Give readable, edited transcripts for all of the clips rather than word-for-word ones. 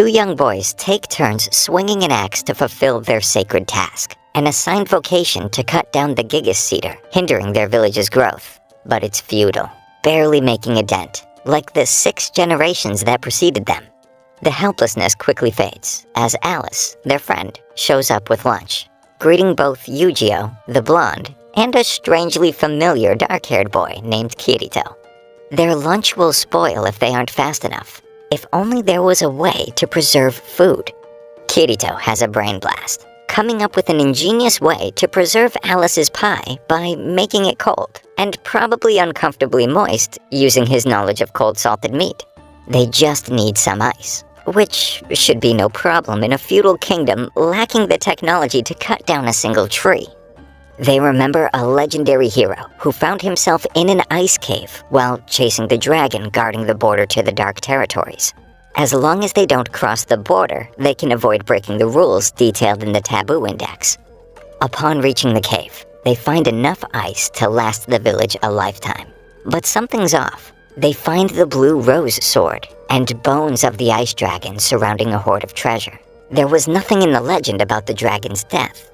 two young boys take turns swinging an axe to fulfill their sacred task, an assigned vocation to cut down the gigas cedar, hindering their village's growth. But it's futile, barely making a dent, like the 6 generations that preceded them. The helplessness quickly fades, as Alice, their friend, shows up with lunch, greeting both Yu-Gi-Oh, the blonde, and a strangely familiar dark-haired boy named Kirito. Their lunch will spoil if they aren't fast enough. If only there was a way to preserve food. Kirito has a brain blast, coming up with an ingenious way to preserve Alice's pie by making it cold, and probably uncomfortably moist using his knowledge of cold salted meat. They just need some ice, which should be no problem in a feudal kingdom lacking the technology to cut down a single tree. They remember a legendary hero who found himself in an ice cave while chasing the dragon guarding the border to the Dark Territories. As long as they don't cross the border, they can avoid breaking the rules detailed in the Taboo Index. Upon reaching the cave, they find enough ice to last the village a lifetime. But something's off. They find the blue rose sword and bones of the ice dragon surrounding a hoard of treasure. There was nothing in the legend about the dragon's death.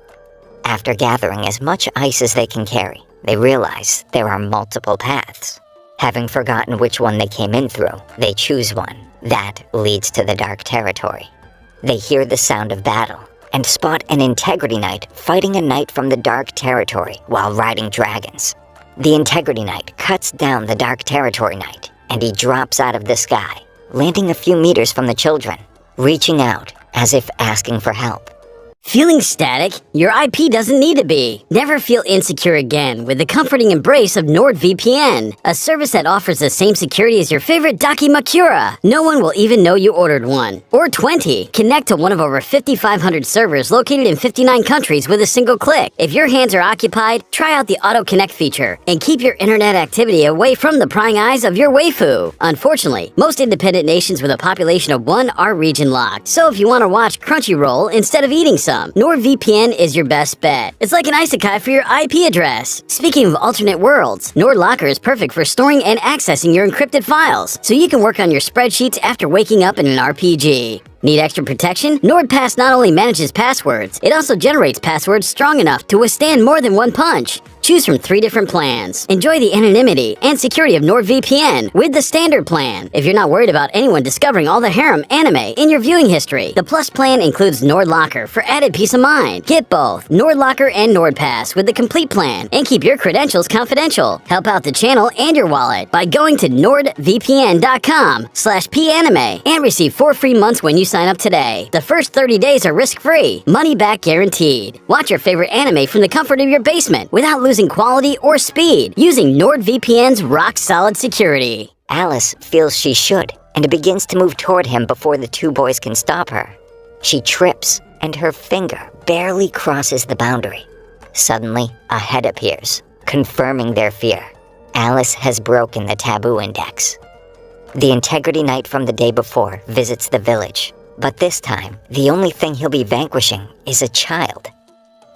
After gathering as much ice as they can carry, they realize there are multiple paths. Having forgotten which one they came in through, they choose one that leads to the Dark Territory. They hear the sound of battle and spot an Integrity Knight fighting a knight from the Dark Territory while riding dragons. The Integrity Knight cuts down the Dark Territory Knight, and he drops out of the sky, landing a few meters from the children, reaching out as if asking for help. Feeling static? Your IP doesn't need to be. Never feel insecure again with the comforting embrace of NordVPN, a service that offers the same security as your favorite Dakimakura. No one will even know you ordered one. Or 20. Connect to one of over 5,500 servers located in 59 countries with a single click. If your hands are occupied, try out the Auto Connect feature and keep your internet activity away from the prying eyes of your waifu. Unfortunately, most independent nations with a population of 1 are region locked. So if you want to watch Crunchyroll instead of eating some, NordVPN is your best bet. It's like an isekai for your IP address. Speaking of alternate worlds, NordLocker is perfect for storing and accessing your encrypted files, so you can work on your spreadsheets after waking up in an RPG. Need extra protection? NordPass not only manages passwords, it also generates passwords strong enough to withstand more than one punch. Choose from 3 different plans. Enjoy the anonymity and security of NordVPN with the standard plan. If you're not worried about anyone discovering all the harem anime in your viewing history, the Plus plan includes NordLocker for added peace of mind. Get both NordLocker and NordPass with the complete plan and keep your credentials confidential. Help out the channel and your wallet by going to nordvpn.com/panime and receive 4 free months when you sign up today. The first 30 days are risk-free, money-back guaranteed. Watch your favorite anime from the comfort of your basement without losing quality or speed using NordVPN's rock-solid security. Alice feels she should and begins to move toward him before the 2 boys can stop her. She trips and her finger barely crosses the boundary. Suddenly, a head appears, confirming their fear. Alice has broken the Taboo Index. The Integrity Knight from the day before visits the village, but this time, the only thing he'll be vanquishing is a child.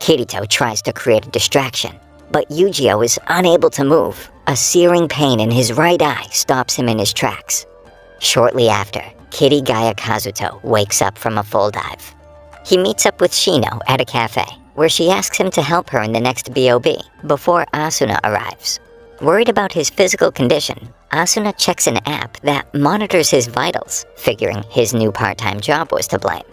Kirito tries to create a distraction, but Yu-Gi-Oh is unable to move. A searing pain in his right eye stops him in his tracks. Shortly after, Kitty Gaia Kazuto wakes up from a full dive. He meets up with Shino at a cafe, where she asks him to help her in the next BOB before Asuna arrives. Worried about his physical condition, Asuna checks an app that monitors his vitals, figuring his new part-time job was to blame.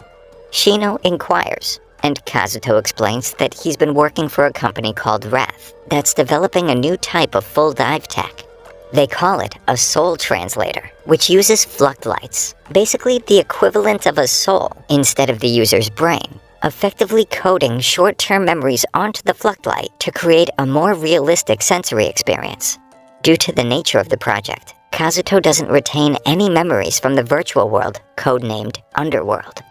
Shino inquires, and Kazuto explains that he's been working for a company called Wrath that's developing a new type of full dive tech. They call it a soul translator, which uses fluctlights, basically the equivalent of a soul instead of the user's brain, effectively coding short-term memories onto the fluctlight to create a more realistic sensory experience. Due to the nature of the project, Kazuto doesn't retain any memories from the virtual world, codenamed Underworld.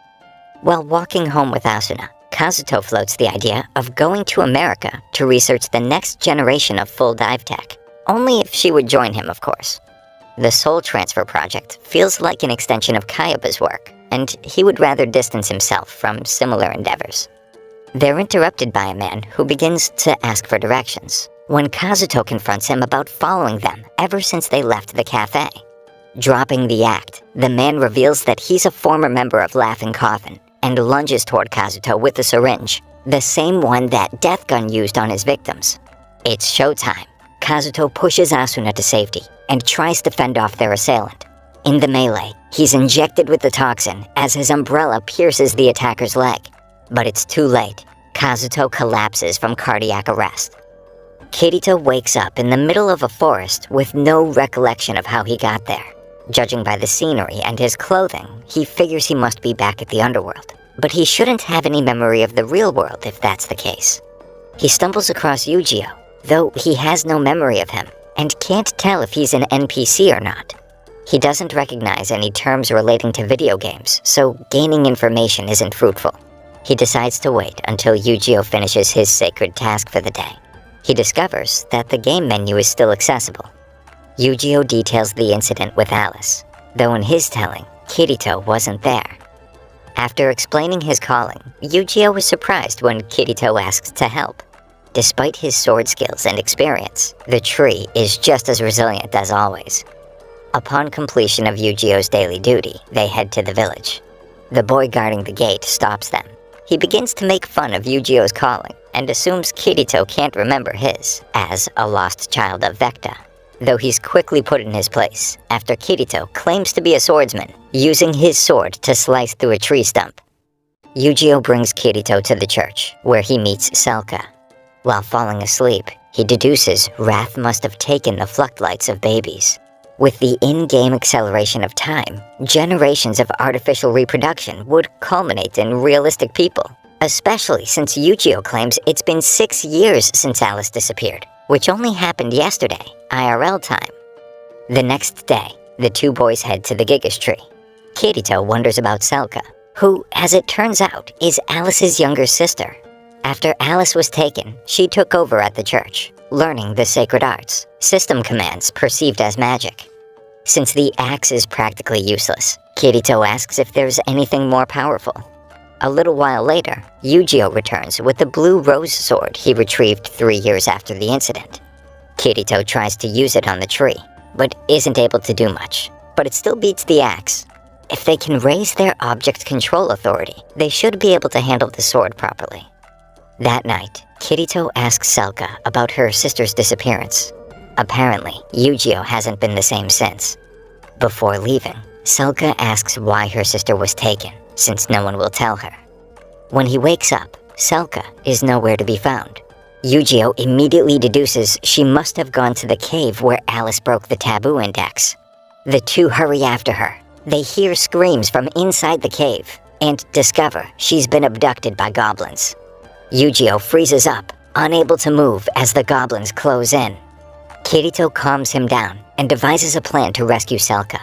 While walking home with Asuna, Kazuto floats the idea of going to America to research the next generation of full dive tech, only if she would join him, of course. The Soul Transfer project feels like an extension of Kayaba's work, and he would rather distance himself from similar endeavors. They're interrupted by a man who begins to ask for directions, when Kazuto confronts him about following them ever since they left the cafe. Dropping the act, the man reveals that he's a former member of Laughing Coffin and lunges toward Kazuto with the syringe, the same one that Death Gun used on his victims. It's showtime. Kazuto pushes Asuna to safety and tries to fend off their assailant. In the melee, he's injected with the toxin as his umbrella pierces the attacker's leg. But it's too late. Kazuto collapses from cardiac arrest. Kirito wakes up in the middle of a forest with no recollection of how he got there. Judging by the scenery and his clothing, he figures he must be back at the underworld. But he shouldn't have any memory of the real world if that's the case. He stumbles across Yu-Gi-Oh, though he has no memory of him, and can't tell if he's an NPC or not. He doesn't recognize any terms relating to video games, so gaining information isn't fruitful. He decides to wait until Yu-Gi-Oh finishes his sacred task for the day. He discovers that the game menu is still accessible. Yu-Gi-Oh details the incident with Alice, though in his telling, Kirito wasn't there. After explaining his calling, Yu-Gi-Oh was surprised when Kirito asks to help. Despite his sword skills and experience, the tree is just as resilient as always. Upon completion of Yu-Gi-Oh's daily duty, they head to the village. The boy guarding the gate stops them. He begins to make fun of Yu-Gi-Oh's calling and assumes Kirito can't remember his, as a lost child of Vecta, though he's quickly put in his place after Kirito claims to be a swordsman, using his sword to slice through a tree stump. Yu-Gi-Oh brings Kirito to the church, where he meets Selka. While falling asleep, he deduces Wrath must have taken the Fluctlights of babies. With the in-game acceleration of time, generations of artificial reproduction would culminate in realistic people, especially since Yu-Gi-Oh claims it's been 6 years since Alice disappeared, which only happened yesterday, IRL time. The next day, the two boys head to the Gigas tree. Kirito wonders about Selka, who, as it turns out, is Alice's younger sister. After Alice was taken, she took over at the church, learning the sacred arts, system commands perceived as magic. Since the axe is practically useless, Kirito asks if there's anything more powerful. A little while later, Yu-Gi-Oh returns with the blue rose sword he retrieved 3 years after the incident. Kirito tries to use it on the tree, but isn't able to do much, but it still beats the axe. If they can raise their object control authority, they should be able to handle the sword properly. That night, Kirito asks Selka about her sister's disappearance. Apparently, Yu-Gi-Oh hasn't been the same since. Before leaving, Selka asks why her sister was taken, since no one will tell her. When he wakes up, Selka is nowhere to be found. Yu-Gi-Oh immediately deduces she must have gone to the cave where Alice broke the taboo index. The two hurry after her. They hear screams from inside the cave, and discover she's been abducted by goblins. Yu-Gi-Oh freezes up, unable to move as the goblins close in. Kirito calms him down and devises a plan to rescue Selka.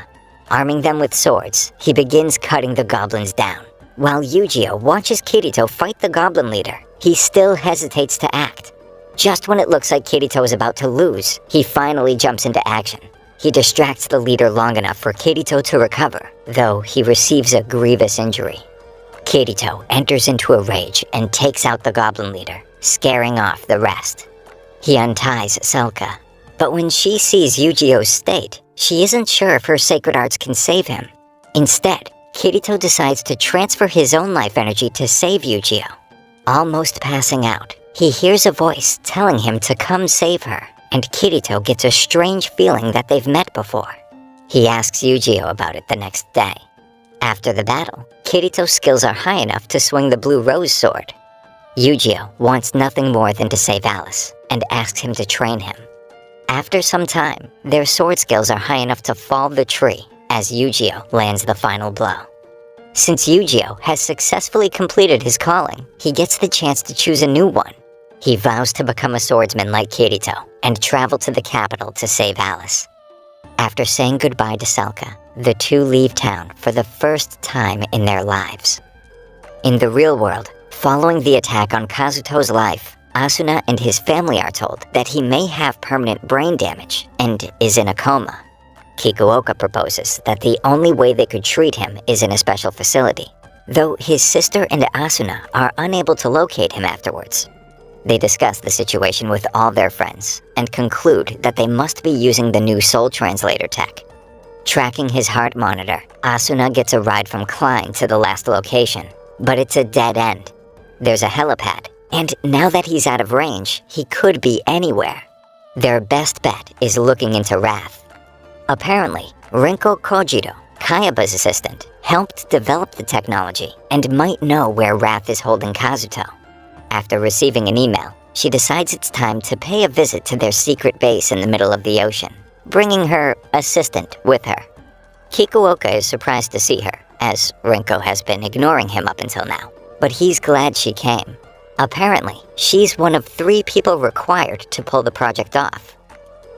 Arming them with swords, he begins cutting the goblins down. While Yu-Gi-Oh watches Kirito fight the goblin leader, he still hesitates to act. Just when it looks like Kirito is about to lose, he finally jumps into action. He distracts the leader long enough for Kirito to recover, though he receives a grievous injury. Kirito enters into a rage and takes out the goblin leader, scaring off the rest. He unties Selka, but when she sees Yu-Gi-Oh's state, she isn't sure if her sacred arts can save him. Instead, Kirito decides to transfer his own life energy to save Yu-Gi-Oh. Almost passing out, he hears a voice telling him to come save her, and Kirito gets a strange feeling that they've met before. He asks Yu-Gi-Oh about it the next day. After the battle, Kirito's skills are high enough to swing the blue rose sword. Yu-Gi-Oh wants nothing more than to save Alice, and asks him to train him. After some time, their sword skills are high enough to fall the tree, as Yu-Gi-Oh lands the final blow. Since Yu-Gi-Oh has successfully completed his calling, he gets the chance to choose a new one. He vows to become a swordsman like Kirito, and travel to the capital to save Alice. After saying goodbye to Selka, the two leave town for the first time in their lives. In the real world, following the attack on Kazuto's life, Asuna and his family are told that he may have permanent brain damage and is in a coma. Kikuoka proposes that the only way they could treat him is in a special facility, though his sister and Asuna are unable to locate him afterwards. They discuss the situation with all their friends and conclude that they must be using the new soul translator tech. Tracking his heart monitor, Asuna gets a ride from Klein to the last location, but it's a dead end. There's a helipad, and now that he's out of range, he could be anywhere. Their best bet is looking into Wrath. Apparently, Rinko Kojiro, Kayaba's assistant, helped develop the technology and might know where Wrath is holding Kazuto. After receiving an email, she decides it's time to pay a visit to their secret base in the middle of the ocean, bringing her assistant with her. Kikuoka is surprised to see her, as Rinko has been ignoring him up until now, but he's glad she came. Apparently, she's one of 3 people required to pull the project off.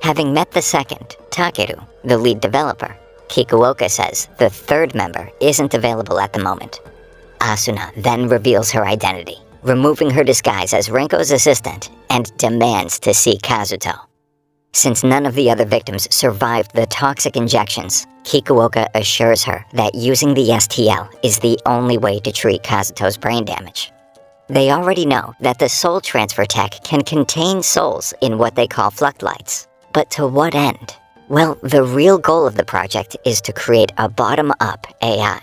Having met the second, Takeru, the lead developer, Kikuoka says the 3rd member isn't available at the moment. Asuna then reveals her identity, removing her disguise as Rinko's assistant, and demands to see Kazuto. Since none of the other victims survived the toxic injections, Kikuoka assures her that using the STL is the only way to treat Kazuto's brain damage. They already know that the soul transfer tech can contain souls in what they call fluctlights. But to what end? Well, the real goal of the project is to create a bottom-up AI.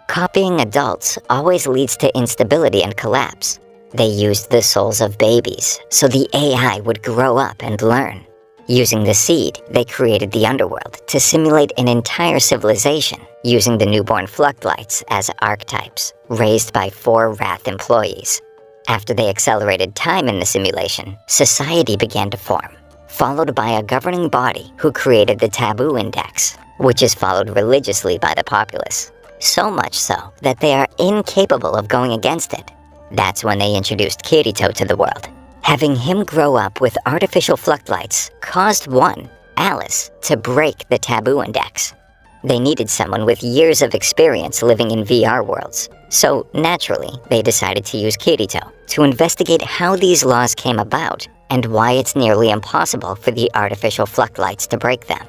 Copying adults always leads to instability and collapse. They used the souls of babies, so the AI would grow up and learn. Using the seed, they created the underworld to simulate an entire civilization, using the newborn fluctlights as archetypes, raised by 4 Wrath employees. After they accelerated time in the simulation, society began to form, followed by a governing body who created the Taboo Index, which is followed religiously by the populace. So much so that they are incapable of going against it. That's when they introduced Kirito to the world. Having him grow up with artificial fluctlights caused one, Alice, to break the Taboo Index. They needed someone with years of experience living in VR worlds, so naturally they decided to use Kirito to investigate how these laws came about and why it's nearly impossible for the artificial fluctlights to break them.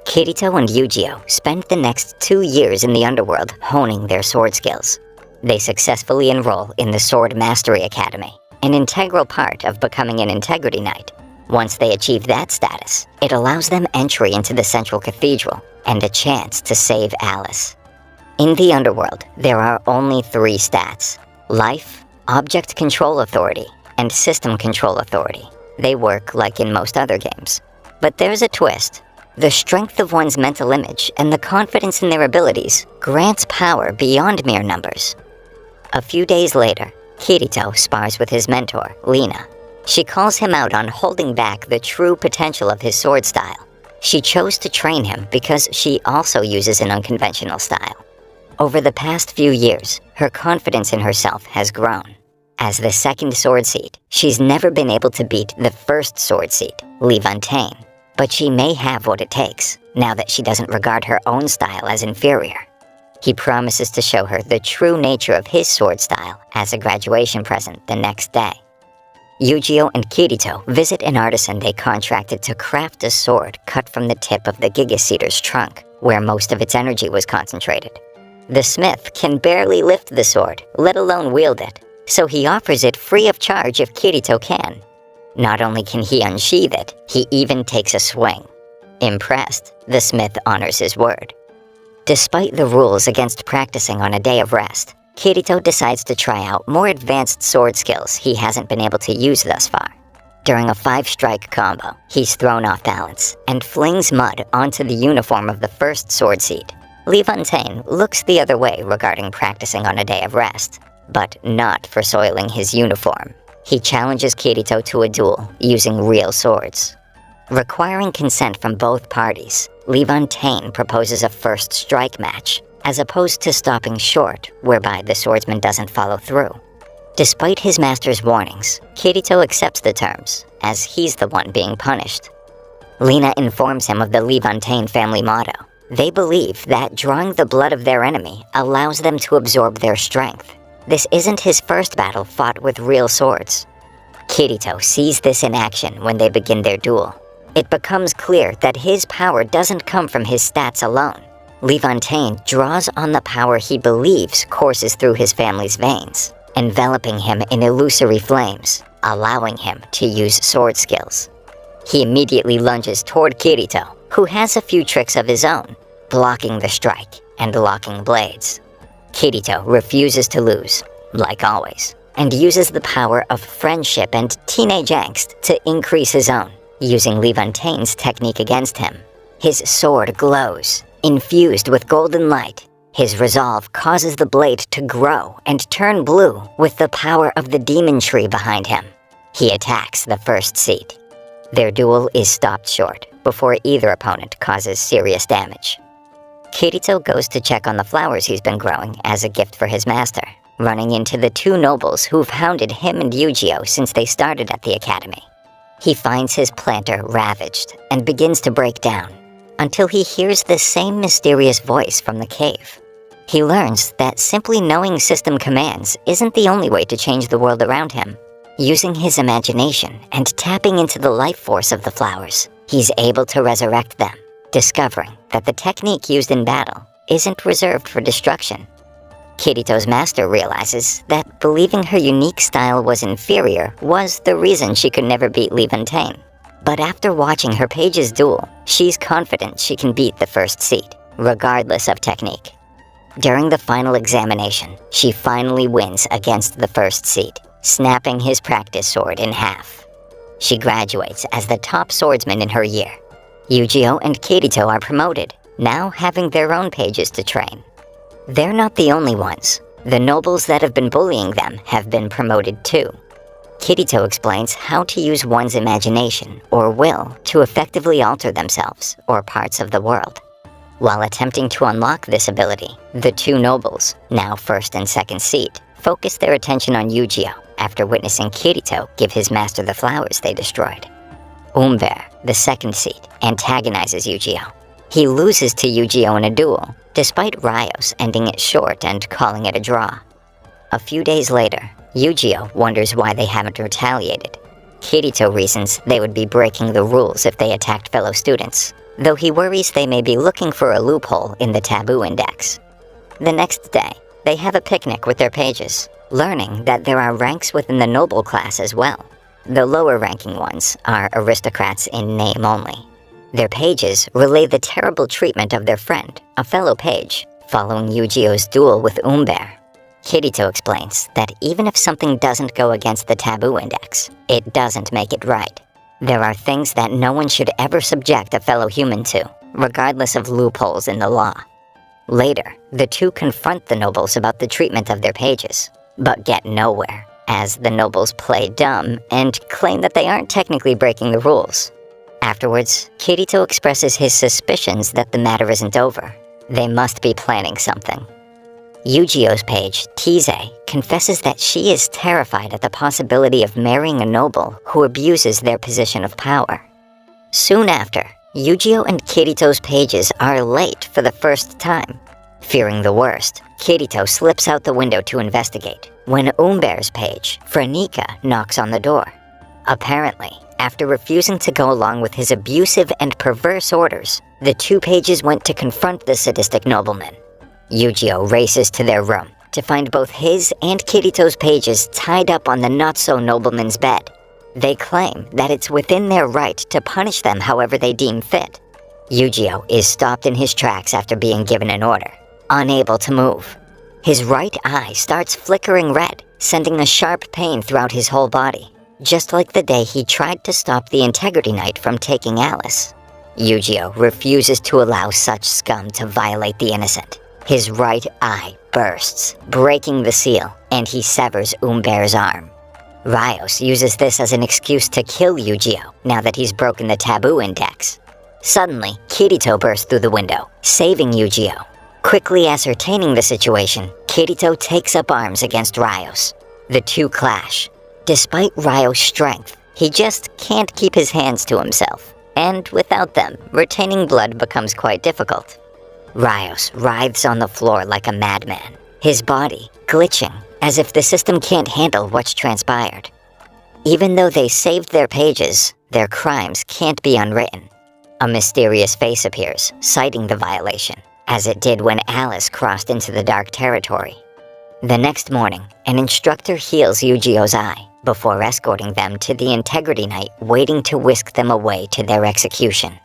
Kirito and Yujiro spent the next 2 years in the underworld honing their sword skills. They successfully enroll in the Sword Mastery Academy, an integral part of becoming an Integrity Knight. Once they achieve that status, it allows them entry into the Central Cathedral and a chance to save Alice. In the underworld, there are only 3 stats: Life, Object Control Authority, and System Control Authority. They work like in most other games. But there's a twist. The strength of one's mental image and the confidence in their abilities grants power beyond mere numbers. A few days later, Kirito spars with his mentor, Lina. She calls him out on holding back the true potential of his sword style. She chose to train him because she also uses an unconventional style. Over the past few years, her confidence in herself has grown. As the second sword seed, she's never been able to beat the first sword seed, Levantaine. But she may have what it takes, now that she doesn't regard her own style as inferior. He promises to show her the true nature of his sword style as a graduation present the next day. Yujiro and Kirito visit an artisan they contracted to craft a sword cut from the tip of the Gigaseeder's trunk, where most of its energy was concentrated. The smith can barely lift the sword, let alone wield it, so he offers it free of charge if Kirito can. Not only can he unsheath it, he even takes a swing. Impressed, the smith honors his word. Despite the rules against practicing on a day of rest, Kirito decides to try out more advanced sword skills he hasn't been able to use thus far. During a 5-strike combo, he's thrown off balance and flings mud onto the uniform of the first sword seed. Levantaine looks the other way regarding practicing on a day of rest, but not for soiling his uniform. He challenges Kirito to a duel using real swords. Requiring consent from both parties, Levantaine proposes a first strike match, as opposed to stopping short, whereby the swordsman doesn't follow through. Despite his master's warnings, Kirito accepts the terms, as he's the one being punished. Lina informs him of the Levantaine family motto. They believe that drawing the blood of their enemy allows them to absorb their strength. This isn't his first battle fought with real swords. Kirito sees this in action when they begin their duel. It becomes clear that his power doesn't come from his stats alone. Levantaine draws on the power he believes courses through his family's veins, enveloping him in illusory flames, allowing him to use sword skills. He immediately lunges toward Kirito, who has a few tricks of his own. blocking the strike and locking blades. Kirito refuses to lose, like always, and uses the power of friendship and teenage angst to increase his own, using Levontaine's technique against him. His sword glows, infused with golden light. His resolve causes the blade to grow and turn blue with the power of the demon tree behind him. He attacks the first seat. Their duel is stopped short before either opponent causes serious damage. Kirito goes to check on the flowers he's been growing as a gift for his master, running into the two nobles who've hounded him and Yu-Gi-Oh since they started at the academy. He finds his planter ravaged and begins to break down, until he hears the same mysterious voice from the cave. He learns that simply knowing system commands isn't the only way to change the world around him. Using his imagination and tapping into the life force of the flowers, he's able to resurrect them, discovering that the technique used in battle isn't reserved for destruction. Kirito's master realizes that believing her unique style was inferior was the reason she could never beat Levantaine. But after watching her page's duel, she's confident she can beat the first seat, regardless of technique. During the final examination, she finally wins against the first seat, snapping his practice sword in half. She graduates as the top swordsman in her year. Yu-Gi-Oh and Kirito are promoted, now having their own pages to train. They're not the only ones. The nobles that have been bullying them have been promoted too. Kirito explains how to use one's imagination or will to effectively alter themselves or parts of the world. While attempting to unlock this ability, the two nobles, now first and second seat, focus their attention on Yu-Gi-Oh after witnessing Kirito give his master the flowers they destroyed. Umber, the second seat, antagonizes Yu-Gi-Oh. He loses to Yu-Gi-Oh in a duel, despite Rios ending it short and calling it a draw. A few days later, Yu-Gi-Oh wonders why they haven't retaliated. Kirito reasons they would be breaking the rules if they attacked fellow students, though he worries they may be looking for a loophole in the taboo index. The next day, they have a picnic with their pages, learning that there are ranks within the noble class as well. The lower-ranking ones are aristocrats in name only. Their pages relay the terrible treatment of their friend, a fellow page, following Yu-Gi-Oh's duel with Umber. Kirito explains that even if something doesn't go against the taboo index, it doesn't make it right. There are things that no one should ever subject a fellow human to, regardless of loopholes in the law. Later, the two confront the nobles about the treatment of their pages, but get nowhere, as the nobles play dumb and claim that they aren't technically breaking the rules. Afterwards, Kirito expresses his suspicions that the matter isn't over. They must be planning something. Yu-Gi-Oh's page, Tease, confesses that she is terrified at the possibility of marrying a noble who abuses their position of power. Soon after, Yu-Gi-Oh and Kirito's pages are late for the first time. Fearing the worst, Kirito slips out the window to investigate, when Umber's page, Franika, knocks on the door. Apparently, after refusing to go along with his abusive and perverse orders, the two pages went to confront the sadistic nobleman. Yu-Gi-Oh races to their room to find both his and Kirito's pages tied up on the not-so-nobleman's bed. They claim that it's within their right to punish them however they deem fit. Yu-Gi-Oh is stopped in his tracks after being given an order, unable to move. His right eye starts flickering red, sending a sharp pain throughout his whole body, just like the day he tried to stop the Integrity Knight from taking Alice. Yu-Gi-Oh refuses to allow such scum to violate the innocent. His right eye bursts, breaking the seal, and he severs Umber's arm. Rios uses this as an excuse to kill Yu-Gi-Oh now that he's broken the taboo index. Suddenly, Kirito bursts through the window, saving Yu-Gi-Oh. Quickly ascertaining the situation, Kirito takes up arms against Rios. The two clash. Despite Rios' strength, he just can't keep his hands to himself, and without them, retaining blood becomes quite difficult. Rios writhes on the floor like a madman, his body glitching as if the system can't handle what's transpired. Even though they saved their pages, their crimes can't be unwritten. A mysterious face appears, citing the violation, as it did when Alice crossed into the dark territory. The next morning, an instructor heals Yu-Gi-Oh's eye before escorting them to the Integrity Knight waiting to whisk them away to their execution.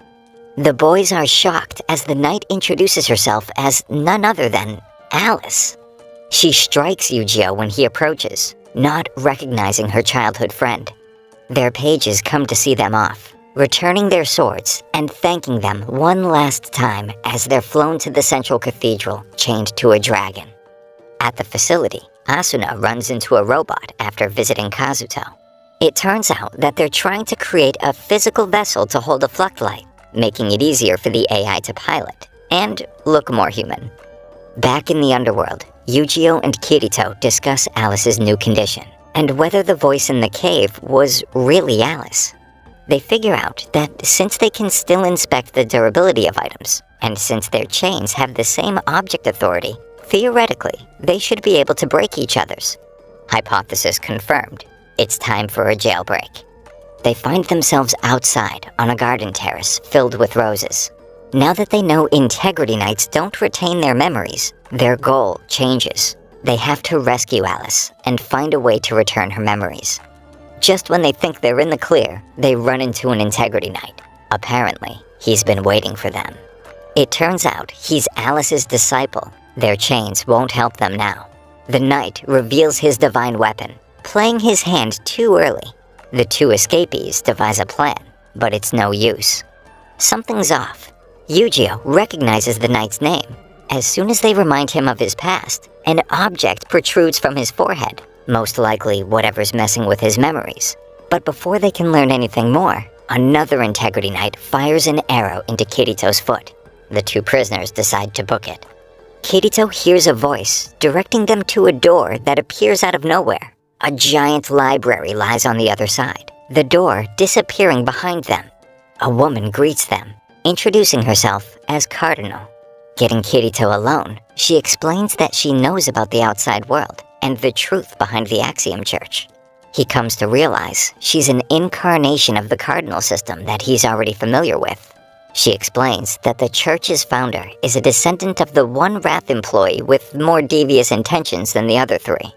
The boys are shocked as the knight introduces herself as none other than Alice. She strikes Yu-Gi-Oh when he approaches, not recognizing her childhood friend. Their pages come to see them off, returning their swords and thanking them one last time as they're flown to the central cathedral, chained to a dragon. At the facility, Asuna runs into a robot after visiting Kazuto. It turns out that they're trying to create a physical vessel to hold a Fluctlight, making it easier for the AI to pilot and look more human. Back in the underworld, Yu-Gi-Oh and Kirito discuss Alice's new condition and whether the voice in the cave was really Alice. They figure out that since they can still inspect the durability of items, and since their chains have the same object authority, theoretically, they should be able to break each other's. Hypothesis confirmed. It's time for a jailbreak. They find themselves outside on a garden terrace filled with roses. Now that they know Integrity Knights don't retain their memories, their goal changes. They have to rescue Alice and find a way to return her memories. Just when they think they're in the clear, they run into an Integrity Knight. Apparently, he's been waiting for them. It turns out he's Alice's disciple. Their chains won't help them now. The knight reveals his divine weapon, playing his hand too early. The two escapees devise a plan, but it's no use. Something's off. Yu-Gi-Oh recognizes the knight's name. As soon as they remind him of his past, an object protrudes from his forehead, most likely whatever's messing with his memories. But before they can learn anything more, another Integrity Knight fires an arrow into Kirito's foot. The two prisoners decide to book it. Kirito hears a voice directing them to a door that appears out of nowhere. A giant library lies on the other side, the door disappearing behind them. A woman greets them, introducing herself as Cardinal. Getting Kirito alone, she explains that she knows about the outside world and the truth behind the Axiom Church. He comes to realize she's an incarnation of the Cardinal system that he's already familiar with. She explains that the church's founder is a descendant of the one Wrath employee with more devious intentions than the other three.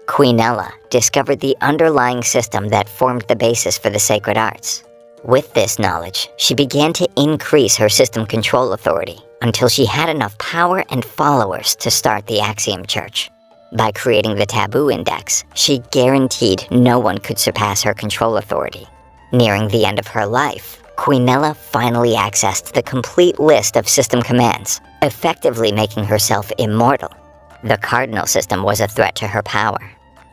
Queen Ella discovered the underlying system that formed the basis for the sacred arts. With this knowledge, she began to increase her system control authority until she had enough power and followers to start the Axiom Church. By creating the Taboo Index, she guaranteed no one could surpass her control authority. Nearing the end of her life, Queen Ella finally accessed the complete list of system commands, effectively making herself immortal. The Cardinal system was a threat to her power.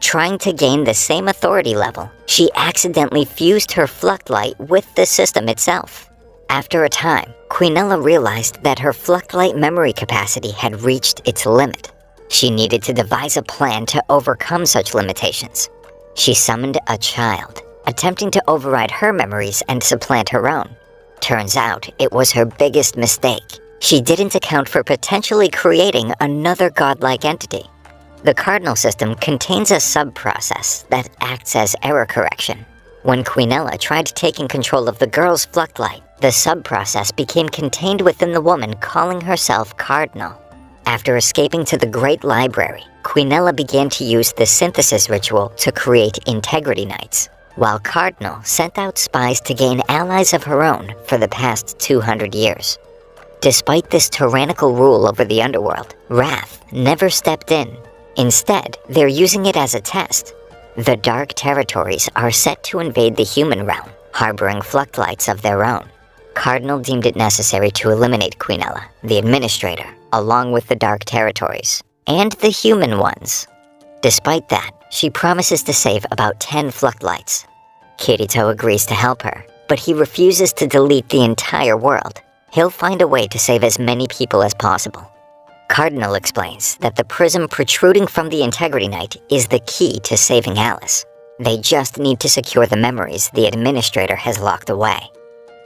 Trying to gain the same authority level, she accidentally fused her Fluctlight with the system itself. After a time, Queen Ella realized that her Fluctlight memory capacity had reached its limit. She needed to devise a plan to overcome such limitations. She summoned a child, attempting to override her memories and supplant her own. Turns out it was her biggest mistake. She didn't account for potentially creating another godlike entity. The Cardinal system contains a sub-process that acts as error correction. When Queen Ella tried taking control of the girl's Fluctlight, the sub-process became contained within the woman calling herself Cardinal. After escaping to the Great Library, Queen Ella began to use the synthesis ritual to create Integrity Knights, while Cardinal sent out spies to gain allies of her own for the past 200 years. Despite this tyrannical rule over the underworld, Wrath never stepped in. Instead, they're using it as a test. The Dark Territories are set to invade the human realm, harboring Fluctlights of their own. Cardinal deemed it necessary to eliminate Queen Ella, the administrator, along with the Dark Territories, and the human ones. Despite that, she promises to save about 10 Fluctlights. Kirito agrees to help her, but he refuses to delete the entire world. He'll find a way to save as many people as possible. Cardinal explains that the prism protruding from the Integrity Knight is the key to saving Alice. They just need to secure the memories the administrator has locked away.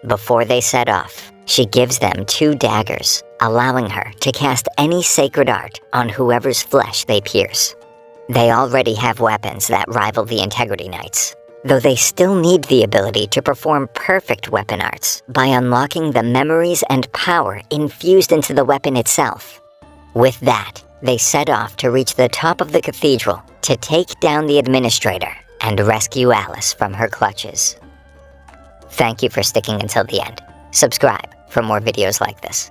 Before they set off, she gives them 2 daggers, allowing her to cast any sacred art on whoever's flesh they pierce. They already have weapons that rival the Integrity Knights, though they still need the ability to perform perfect weapon arts by unlocking the memories and power infused into the weapon itself. With that, they set off to reach the top of the cathedral to take down the administrator and rescue Alice from her clutches. Thank you for sticking until the end. Subscribe for for more videos like this.